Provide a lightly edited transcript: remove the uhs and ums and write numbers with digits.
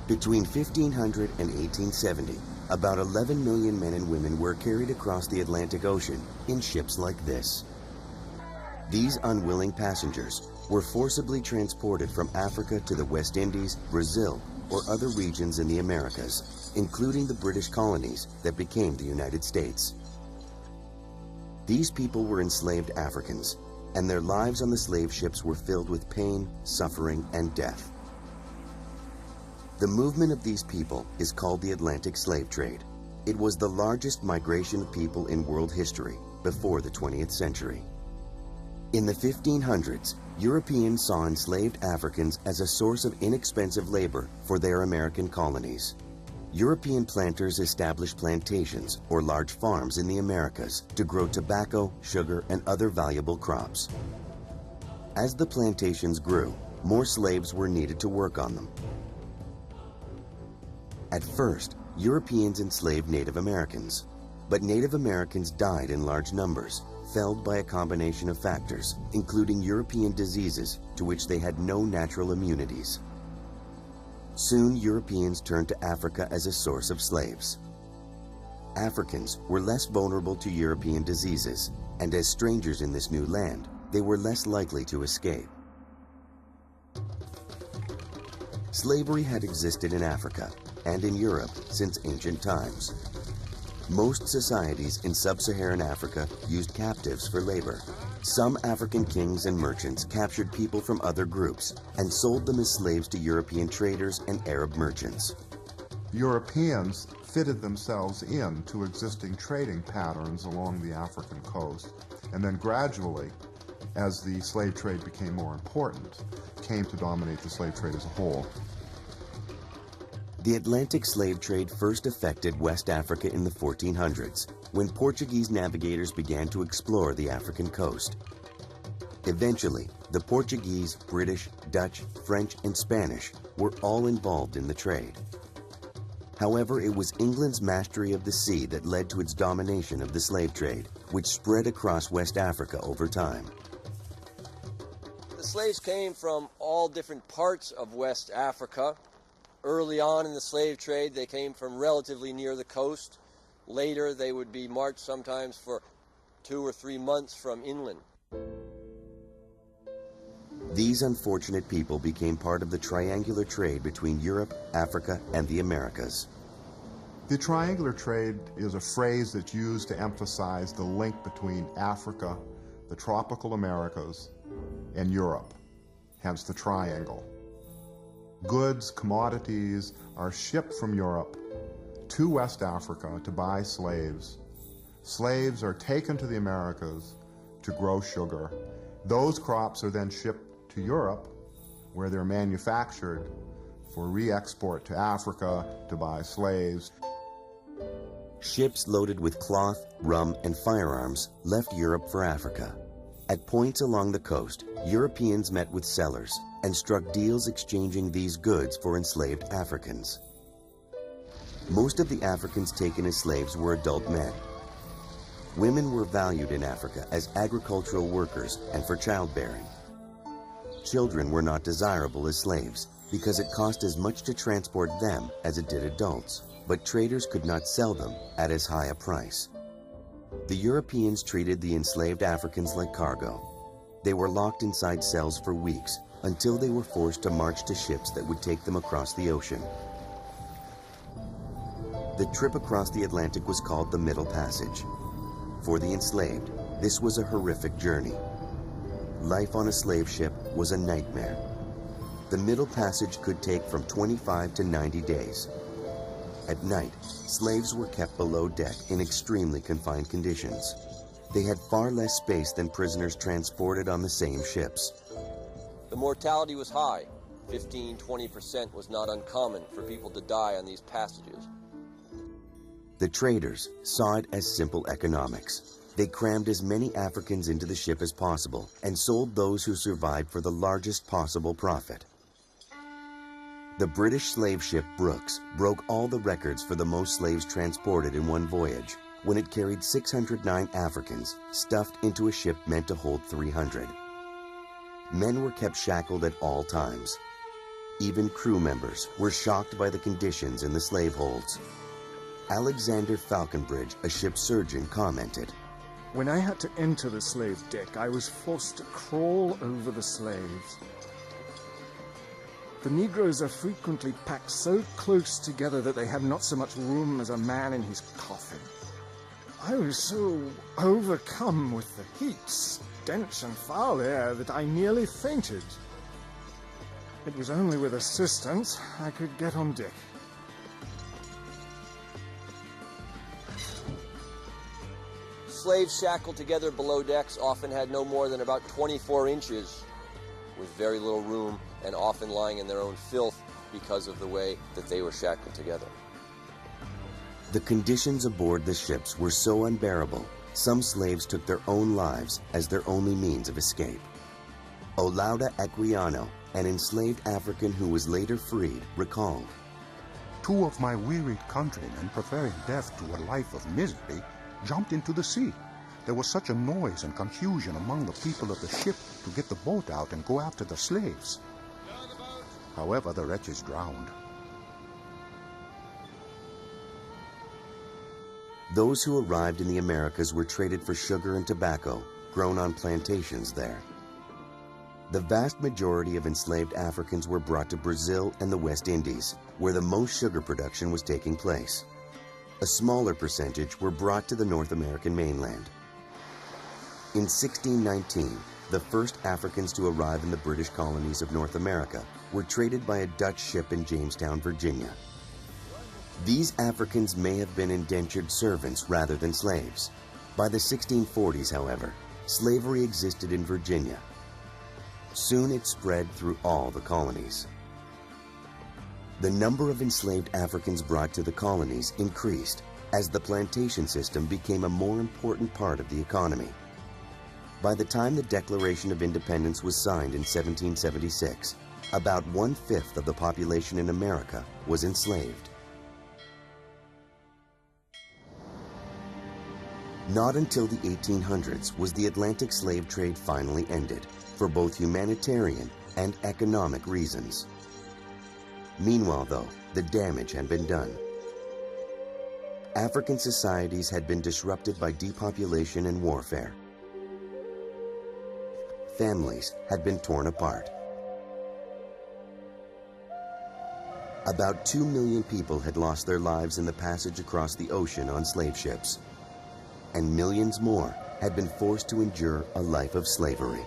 Between 1500 and 1870, about 11 million men and women were carried across the Atlantic Ocean in ships like this. These unwilling passengers were forcibly transported from Africa to the West Indies, Brazil, or other regions in the Americas, including the British colonies that became the United States. These people were enslaved Africans, and their lives on the slave ships were filled with pain, suffering, and death. The movement of these people is called the Atlantic Slave Trade. It was the largest migration of people in world history before the 20th century. In the 1500s, Europeans saw enslaved Africans as a source of inexpensive labor for their American colonies. European planters established plantations or large farms in the Americas to grow tobacco, sugar, and other valuable crops. As the plantations grew, more slaves were needed to work on them. At first, Europeans enslaved Native Americans, but Native Americans died in large numbers, felled by a combination of factors, including European diseases to which they had no natural immunities. Soon, Europeans turned to Africa as a source of slaves. Africans were less vulnerable to European diseases, and as strangers in this new land, they were less likely to escape. Slavery had existed in Africa and in Europe since ancient times. Most societies in sub-Saharan Africa used captives for labor. Some African kings and merchants captured people from other groups and sold them as slaves to European traders and Arab merchants. Europeans fitted themselves into existing trading patterns along the African coast, and then gradually, as the slave trade became more important, came to dominate the slave trade as a whole. The Atlantic slave trade first affected West Africa in the 1400s, when Portuguese navigators began to explore the African coast. Eventually, the Portuguese, British, Dutch, French, and Spanish were all involved in the trade. However, it was England's mastery of the sea that led to its domination of the slave trade, which spread across West Africa over time. The slaves came from all different parts of West Africa. Early on in the slave trade, they came from relatively near the coast. Later, they would be marched sometimes for 2 or 3 months from inland. These unfortunate people became part of the triangular trade between Europe, Africa, and the Americas. The triangular trade is a phrase that's used to emphasize the link between Africa, the tropical Americas, and Europe, hence the triangle. Goods, commodities are shipped from Europe to West Africa to buy slaves. Slaves are taken to the Americas to grow sugar. Those crops are then shipped to Europe, where they're manufactured for re-export to Africa to buy slaves. Ships loaded with cloth, rum, and firearms left Europe for Africa. At points along the coast, Europeans met with sellers and struck deals exchanging these goods for enslaved Africans. Most of the Africans taken as slaves were adult men. Women were valued in Africa as agricultural workers and for childbearing. Children were not desirable as slaves because it cost as much to transport them as it did adults, but traders could not sell them at as high a price. The Europeans treated the enslaved Africans like cargo. They were locked inside cells for weeks until they were forced to march to ships that would take them across the ocean. The trip across the Atlantic was called the Middle Passage. For the enslaved, this was a horrific journey. Life on a slave ship was a nightmare. The Middle Passage could take from 25 to 90 days. At night, slaves were kept below deck in extremely confined conditions. They had far less space than prisoners transported on the same ships. The mortality was high. 15–20% was not uncommon for people to die on these passages. The traders saw it as simple economics. They crammed as many Africans into the ship as possible and sold those who survived for the largest possible profit. The British slave ship Brooks broke all the records for the most slaves transported in one voyage when it carried 609 Africans stuffed into a ship meant to hold 300. Men were kept shackled at all times. Even crew members were shocked by the conditions in the slave holds. Alexander Falconbridge, a ship surgeon, commented, "When I had to enter the slave deck, I was forced to crawl over the slaves. The Negroes are frequently packed so close together that they have not so much room as a man in his coffin. I was so overcome with the heat, stench, and foul air that I nearly fainted. It was only with assistance I could get on deck." Slaves shackled together below decks often had no more than about 24 inches, with very little room and often lying in their own filth because of the way that they were shackled together. The conditions aboard the ships were so unbearable, some slaves took their own lives as their only means of escape. Olaudah Equiano, an enslaved African who was later freed, recalled, "Two of my wearied countrymen, preferring death to a life of misery, jumped into the sea. There was such a noise and confusion among the people of the ship to get the boat out and go after the slaves. However, the wretches drowned." Those who arrived in the Americas were traded for sugar and tobacco, grown on plantations there. The vast majority of enslaved Africans were brought to Brazil and the West Indies, where the most sugar production was taking place. A smaller percentage were brought to the North American mainland. In 1619, the first Africans to arrive in the British colonies of North America were traded by a Dutch ship in Jamestown, Virginia. These Africans may have been indentured servants rather than slaves. By the 1640s, however, slavery existed in Virginia. Soon it spread through all the colonies. The number of enslaved Africans brought to the colonies increased as the plantation system became a more important part of the economy. By the time the Declaration of Independence was signed in 1776, about 1/5 of the population in America was enslaved. Not until the 1800s was the Atlantic slave trade finally ended, for both humanitarian and economic reasons. Meanwhile, though, the damage had been done. African societies had been disrupted by depopulation and warfare. Families had been torn apart. About 2 million people had lost their lives in the passage across the ocean on slave ships, and millions more had been forced to endure a life of slavery.